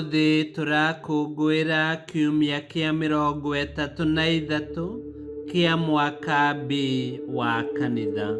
Umuthi turakungwira kiumia kia 33 kia mwaka B wa kanitha.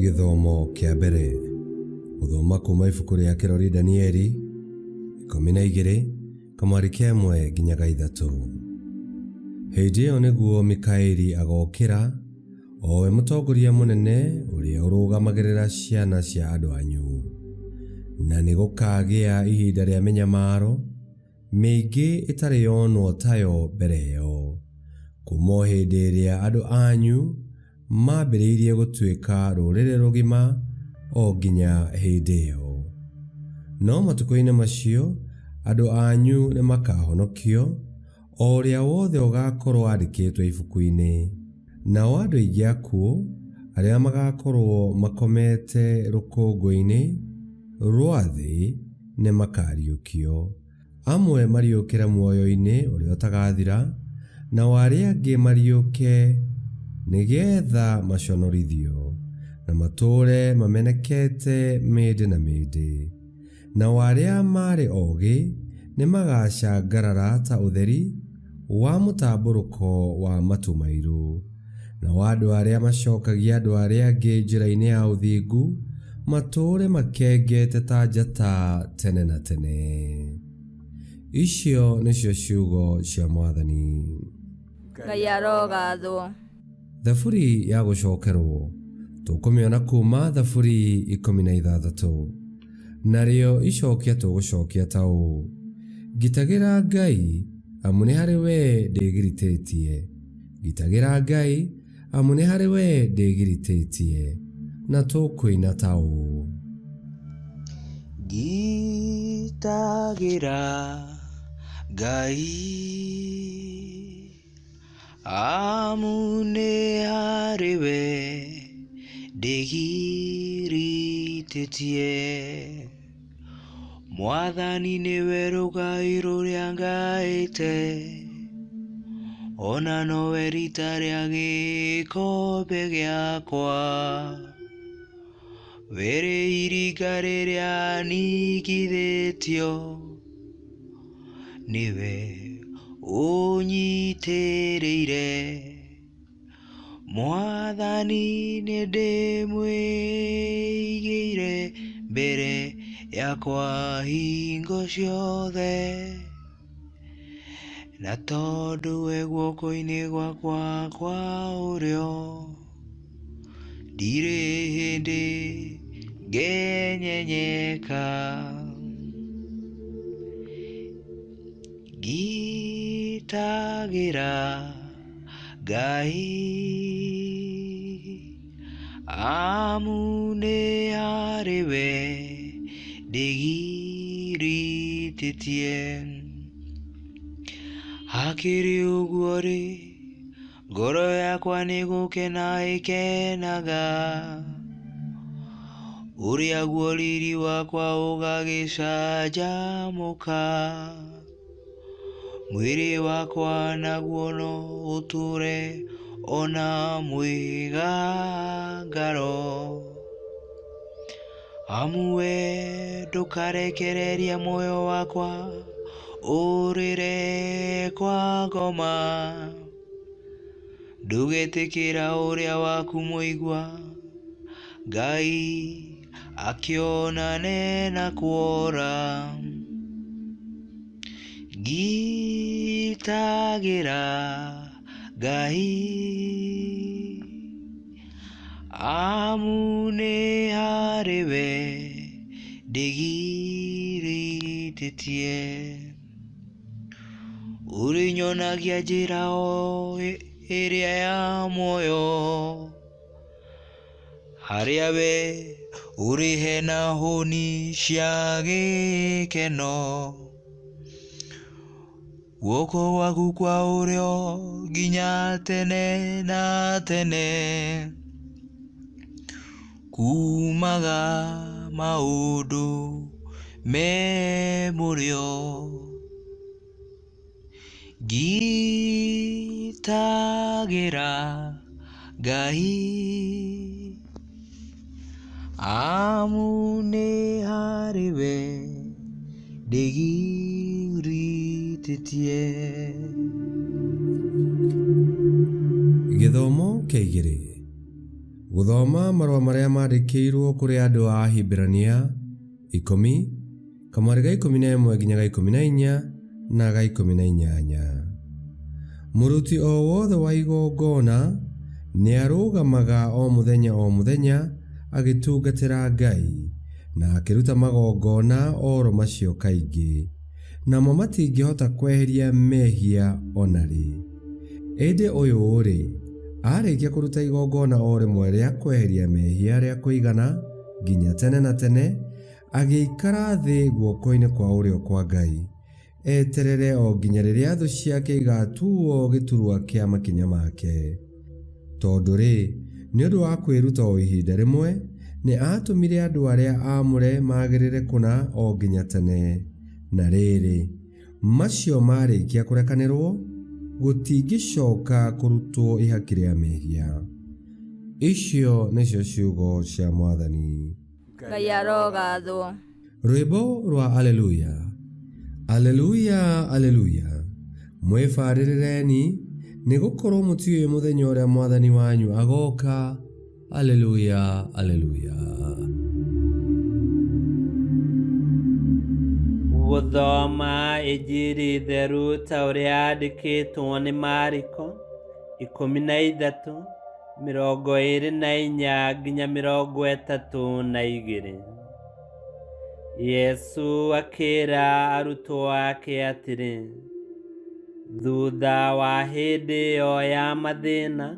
Githomo kia mbere. Guthoma kuma ibuku ria kirori Danieli 12 kamwari kia 1 nginyaga 3. Hĩndĩ ĩyo nĩguo Mikaeli agokĩra, owe mũtongoria mũnene ũrĩa ũrũgamagĩrĩra ciana cia andũ anyu. Na nĩgũkagĩa ihinda rĩa mĩnyamaro mĩingĩ ĩtarĩ yonwo tayo mbere ĩyo, kuma hĩndĩ ĩrĩa andũ anyu mambĩrĩirie gũtuĩka rũrĩrĩ rũgima o nginya hĩndĩ ĩyo. No matukũ-inĩ macio andũ anyu nĩmakahonokio, o ũrĩa wothe ũgakorwo andĩkĩtwo ibuku-inĩ. Nao andũ aingĩ akuo arĩa magakorwo makomete rũkũngũ-inĩ rwa thĩ nĩmakariũkio. Amwe mariũkĩre muoyo-inĩ ũrĩa ũtagathira, nao arĩa angĩ mariũke nĩgetha maconorithio na matũũre mamenekete mĩndĩ na mĩndĩ. Nao arĩa marĩ ogĩ nĩmagacangarara ta ũtheri wa mũtambũrũko wa matu mairũ. Nao andũ arĩa macokagia andũ arĩa angĩ njĩra-inĩ ya ũthingu matũũre makengete ta njata tene na tene. Icio nĩcio ciugo cia Mwathani. Ngai arogathwo. Thaburi ya gũcokerwo tũkũmĩona kuma Thaburi 16. Narĩo icokia tũgũcokia ta ũũ: Gitagĩra Ngai, amu nĩ harĩ we ndĩgiritĩtie. Gitagĩra Ngai, amu nĩ harĩ we ndĩgiritĩtie. Na tũkũina ta ũũ: Gitagĩra Ngai, amu nĩ harĩ we ndĩgiritĩtie. Mwathani nĩwe rũgai rũrĩa ngaĩte, ona nowe rita rĩa gĩkombe gĩakwa. We rĩ iringa rĩrĩa ningithĩtio, nĩwe ũnyitĩrĩire. Mwathani nĩndĩmwĩigĩire mbere yakwa hingo ciothe, na tondũ we guoko-inĩ gwakwa kwa ũrĩo, ndirĩ hĩndĩ ngenyenyeka. Gitagĩra Ngai, amu nĩ harĩ we ndĩgiritĩtie. Hakĩrĩ ũguo rĩ, ngoro yakwa nĩ gũkena ĩkenaga, ũrĩa guo riri wakwa ũgagĩcanjamũka. Mwĩrĩ wakwa naguo no ũtũũre ona mwĩgangaro, amu we ndũkarekereria muoyo wakwa ũrĩre kwa ngoma. Ndũgetĩkĩra ũrĩa waku mũigua Ngai akĩonane na kuora. Gitagĩra Ngai, amu nĩ harĩ we ndĩgiritĩtie. Ũrĩnyonagia njĩra o ĩrĩa ya muoyo, harĩa we ũrĩ hena hũni cia gĩkeno. Guoko gwaku kwa ũrĩo nginya tene na tene, kumaga maũndũ me mũrĩo. Gitagĩra Ngai, amu nĩ harĩ we ndĩgiurĩtie. Gĩthomo kĩa 2. Gũthoma marũa marĩa mandĩkĩirwo kũrĩ andũ a Hibirania 10, kamweri ga 11 nginya ga 14 na ga 18. Mũruti o wothe wa igongona nĩ arũgamaga o mũthenya agĩtungatĩra Ngai na akĩruta magongona oro macio kaingĩ, namo matingĩhota kweheria mehia onarĩ. Ĩndĩ ũyũ-rĩ, arĩkia kũruta igongona o rĩmwe rĩa kweheria mehia rĩa kũigana nginya tene na tene, agĩikara thĩ guoko-inĩ kwa ũrĩo kwa Ngai, eterere o nginya rĩrĩa thũ ciake igatuo gĩturwa kĩa makinya make. Tondũ-rĩ, nĩ ũndũ wa kwĩruta o ihinda rĩmwe, nĩ atũmire andũ arĩa aamũre magĩrĩre kũna o nginya tene. Na rĩrĩ, macio marĩkia kũrekanĩrwo, gũtingĩcoka kũrutwo ihaki rĩa mehia. Icio nĩcio ciugo cia Mwathani. Ngai arogathwo. Rwĩmbo rwa Aleluya. Aleluya, aleluya. Mwĩbarĩrĩreni nĩ gũkorwo mũtiũĩ mũthenya ũrĩa Mwathani wanyu agoka. Aleluya, aleluya. Gũthoma Injili theru ta ũrĩa yandĩkĩtwo nĩ Mariko 13:24 nginya 32. Yesu akĩra arutwo ake atĩrĩ, thutha wa hĩndĩ ĩyo ya mathĩna,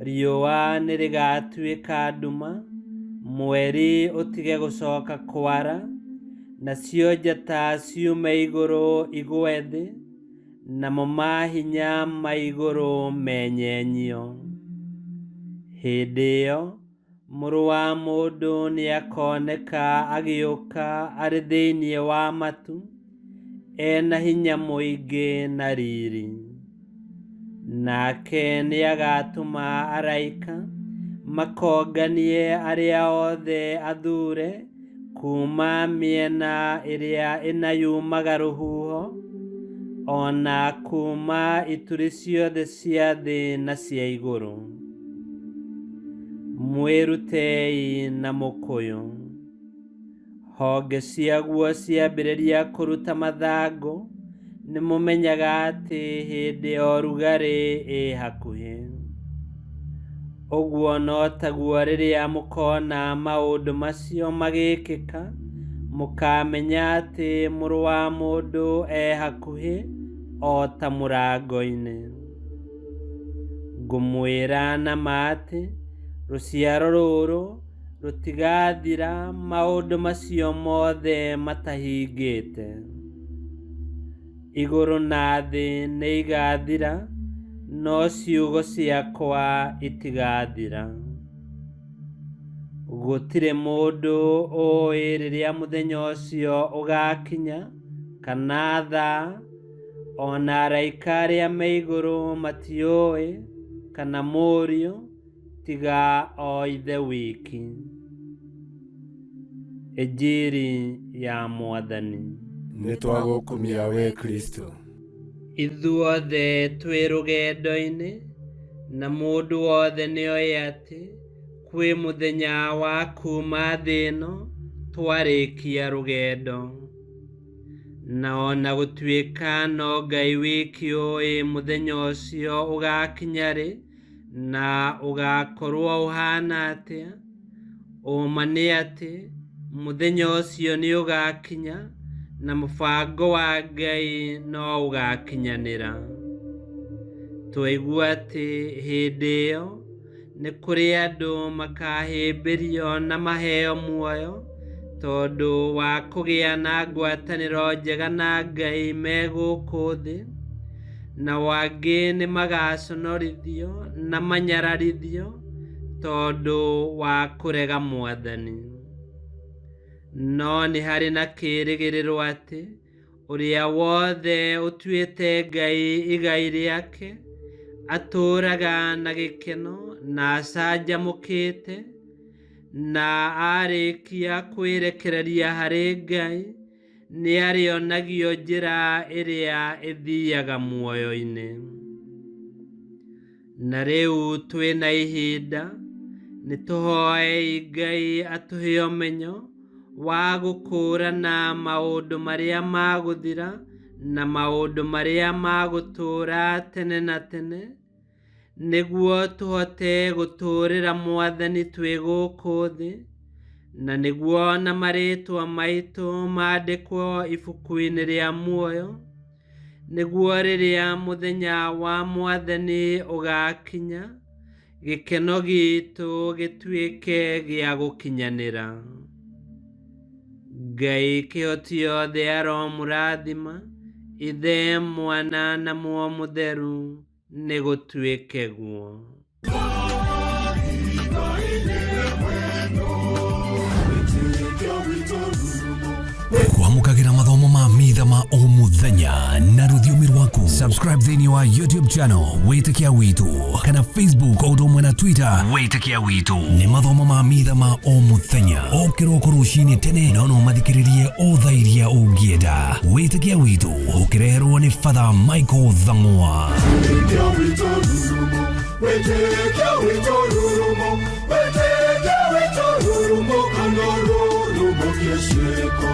riũa nĩ rĩgatuĩka nduma, mweri ũtige gũcoka kwara, nacio njata ciume igũrũ igwe thĩ, namo mahinya ma igũrũ menyenyio. Hĩndĩ ĩyo Mũrũ wa Mũndũ nĩ akoneka agĩũka arĩ thĩinĩ wa matu, ena hinya mũingĩ na riri. Nake nĩ agatũma araika makonganie arĩa othe athure kuma mĩena ĩrĩa ĩnayumaga rũhuho, ona kuma ituri ciothe cia thĩ na cia igũrũ. Mwĩrutei na mũkũyũ. Honge ciaguo ciambĩrĩria kũruta mathangũ, nĩ mũmenyaga atĩ hĩndĩ ya ũrugarĩ ĩ hakuhĩ. Ũguo no taguo rĩrĩa mũkona maũndũ macio magĩkĩka, mũkamenya atĩ Mũrũ wa Mũndũ e hakuhĩ o ta mũrango-inĩ. Ngũmwĩra na ma atĩ rũciaro rũrũ rũtigathira maũndũ macio mothe matahingĩte. Igũrũ na thĩ nĩ igathira, no ciugo ciakwa itigathira. Gũtirĩ mũndũ ũĩ rĩrĩa mũthenya ũcio ũgakinya, kana thaa, ona araika arĩa me igũrũ matiũĩ, kana Mũriũ, tiga o Ithe wiki. Injili ya Mwathani. Nĩ twagũkumia we Kristo. Ithuothe twĩ rũgendo-inĩ, na mũndũ wothe nĩoĩ atĩ kwĩ mũthenya wa kuma thĩ ĩno twarĩkia rũgendo. Na ona gũtuĩka no Ngai wiki ũĩ mũthenya ũcio ũgakinya rĩ, na ũgakorwo ũhana atĩa, ũma nĩ atĩ mũthenya ũcio nĩ ũgakinya, na mũbango wa Ngai no ũgakinyanĩra. Twaigua atĩ hĩndĩ ĩyo nĩ kũrĩ andũ makahĩmbĩrio na maheo muoyo, tondũ wa kũgĩa na ngwatanĩro njega na Ngai me gũkũ thĩ, na wangĩ nĩ magaconorithio na manyararithio tondũ wa kũrega Mwathani. No nĩ harĩ na kĩĩrĩgĩrĩro atĩ ũrĩa wothe ũtuĩte Ngai igai rĩake atũũraga na gĩkeno na acanjamũkĩte, na arĩkia kwĩrekereria harĩ Ngai nĩ arĩonagio njĩra ĩrĩa ĩthiaga muoyo-inĩ. Na rĩu twĩna ihinda nĩ tũhoei Ngai atũhe ũmenyo wa gũkũrana maũndũ marĩa magũthira na maũndũ marĩa magũtũra tene na tene, nĩguo tũhote gũtũrĩra Mwathani twĩ gũkũ thĩ, na nĩguo na marĩtwa maitũ mandĩkwo ibuku-inĩ rĩa muoyo, nĩguo rĩrĩa mũthenya wa Mwathani ũgakinya, gĩkeno gitũ gĩtuĩke gĩa gũkinyanĩra. Ngai kĩhoti yothe aromũrathima, Ithe, Mwana na Muoyo Mũtheru, nĩ gũtuĩke guo. Kwamũkagĩra mathomo ma Mitha ma o mũthenya na rũthiomi rwaku. Subscribe thĩinĩ wa YouTube channel Witikia Witu kana Facebook o ũndũ ũmwe na Twitter Witikia Witu. Nĩ mathomo ma Mitha ma o mũthenya o kĩroko rũcinĩ tene, no mathikĩrĩrie o thaa iria ũngĩenda. Witikia Witu ũkĩreherwo nĩ Father Michael Thang'wa. Witikia Witu rurumo, Witikia Witu rurumo, Witikia Witu rurumo, kana rurumo kiesheko.